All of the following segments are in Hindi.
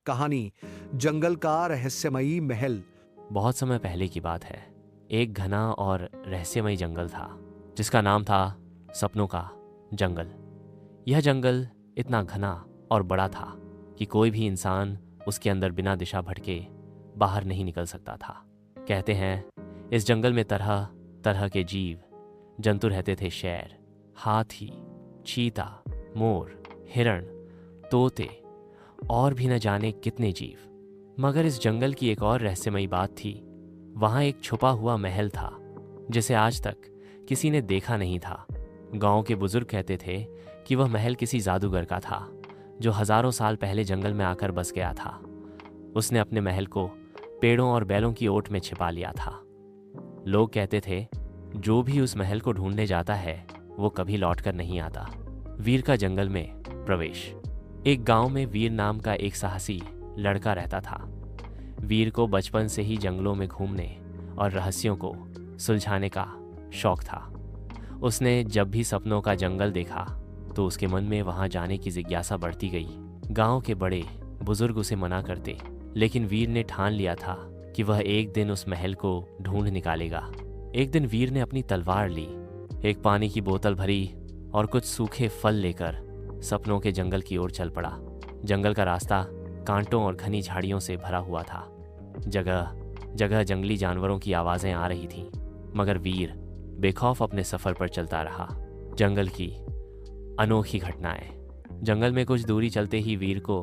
कहानी जंगल का रहस्यमयी महल। बहुत समय पहले की बात है। एक घना और रहस्यमयी जंगल था जिसका नाम था सपनों का जंगल। यह जंगल इतना घना और बड़ा था कि कोई भी इंसान उसके अंदर बिना दिशा भटके बाहर नहीं निकल सकता था। कहते हैं इस जंगल में तरह तरह के जीव जंतु रहते थे। शेर, हाथी, चीता, मोर, हिरण, तोते और भी न जाने कितने जीव। मगर इस जंगल की एक और रहस्यमयी बात थी। वहाँ एक छुपा हुआ महल था जिसे आज तक किसी ने देखा नहीं था। गांव के बुजुर्ग कहते थे कि वह महल किसी जादूगर का था जो हजारों साल पहले जंगल में आकर बस गया था। उसने अपने महल को पेड़ों और बैलों की ओट में छिपा लिया था। लोग कहते थे जो भी उस महल को ढूंढने जाता है वो कभी लौटकर नहीं आता। वीर का जंगल में प्रवेश। एक गांव में वीर नाम का एक साहसी लड़का रहता था। वीर को बचपन से ही जंगलों में घूमने और रहस्यों को सुलझाने का शौक था। उसने जब भी सपनों का जंगल देखा तो उसके मन में वहां जाने की जिज्ञासा बढ़ती गई। गांव के बड़े बुजुर्ग उसे मना करते, लेकिन वीर ने ठान लिया था कि वह एक दिन उस महल को ढूंढ निकालेगा। एक दिन वीर ने अपनी तलवार ली, एक पानी की बोतल भरी और कुछ सूखे फल लेकर सपनों के जंगल की ओर चल पड़ा। जंगल का रास्ता कांटों और घनी झाड़ियों से भरा हुआ था। जगह जगह जंगली जानवरों की आवाजें आ रही थीं, मगर वीर बेखौफ अपने सफर पर चलता रहा। जंगल की अनोखी घटनाएं। जंगल में कुछ दूरी चलते ही वीर को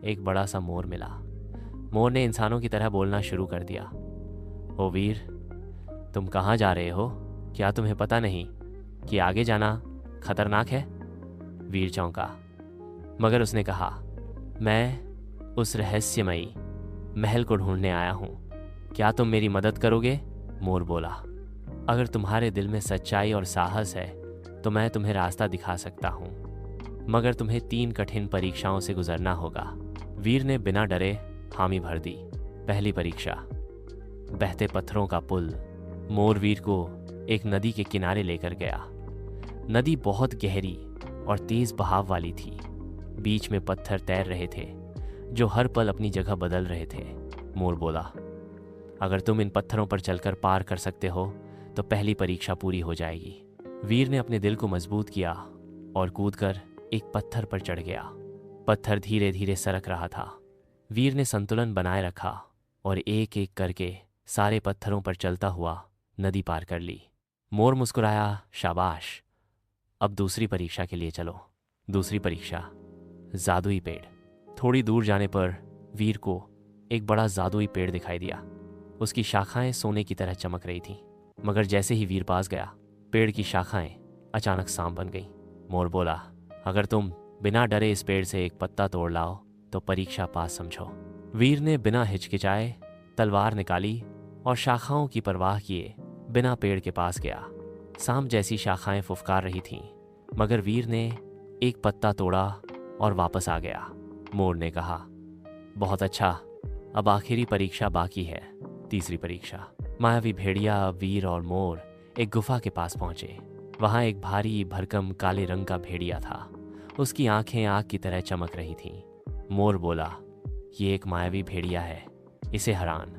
एक बड़ा सा मोर मिला। मोर ने इंसानों की तरह बोलना शुरू कर दिया। ओ वीर, तुम कहाँ जा रहे हो? क्या तुम्हें पता नहीं कि आगे जाना खतरनाक है? वीर चौंका, मगर उसने कहा, मैं उस रहस्यमयी महल को ढूंढने आया हूं। क्या तुम मेरी मदद करोगे? मोर बोला, अगर तुम्हारे दिल में सच्चाई और साहस है तो मैं तुम्हें रास्ता दिखा सकता हूं, मगर तुम्हें 3 कठिन परीक्षाओं से गुजरना होगा। वीर ने बिना डरे हामी भर दी। पहली परीक्षा, बहते पत्थरों का पुल। मोर वीर को एक नदी के किनारे लेकर गया। नदी बहुत गहरी और तेज बहाव वाली थी। बीच में पत्थर तैर रहे थे जो हर पल अपनी जगह बदल रहे थे। मोर बोला, अगर तुम इन पत्थरों पर चलकर पार कर सकते हो तो पहली परीक्षा पूरी हो जाएगी। वीर ने अपने दिल को मजबूत किया और कूदकर एक पत्थर पर चढ़ गया। पत्थर धीरे धीरे सरक रहा था। वीर ने संतुलन बनाए रखा और एक एक करके सारे पत्थरों पर चलता हुआ नदी पार कर ली। मोर मुस्कुराया, शाबाश, अब दूसरी परीक्षा के लिए चलो। दूसरी परीक्षा, जादुई पेड़। थोड़ी दूर जाने पर वीर को एक बड़ा जादुई पेड़ दिखाई दिया। उसकी शाखाएं सोने की तरह चमक रही थीं, मगर जैसे ही वीर पास गया पेड़ की शाखाएं अचानक सांप बन गईं। मोर बोला, अगर तुम बिना डरे इस पेड़ से एक पत्ता तोड़ लाओ तो परीक्षा पास समझो। वीर ने बिना हिचकिचाए तलवार निकाली और शाखाओं की परवाह किए बिना पेड़ के पास गया। सांप जैसी शाखाएं फुफकार रही थीं, मगर वीर ने एक पत्ता तोड़ा और वापस आ गया। मोर ने कहा, बहुत अच्छा, अब आखिरी परीक्षा बाकी है, तीसरी परीक्षा। मायावी भेड़िया, वीर और मोर एक गुफा के पास पहुंचे। वहां एक भारी भरकम काले रंग का भेड़िया था। उसकी आंखें आग की तरह चमक रही थीं। मोर बोला, ये एक मायावी भेड़िया है, इसे हरान।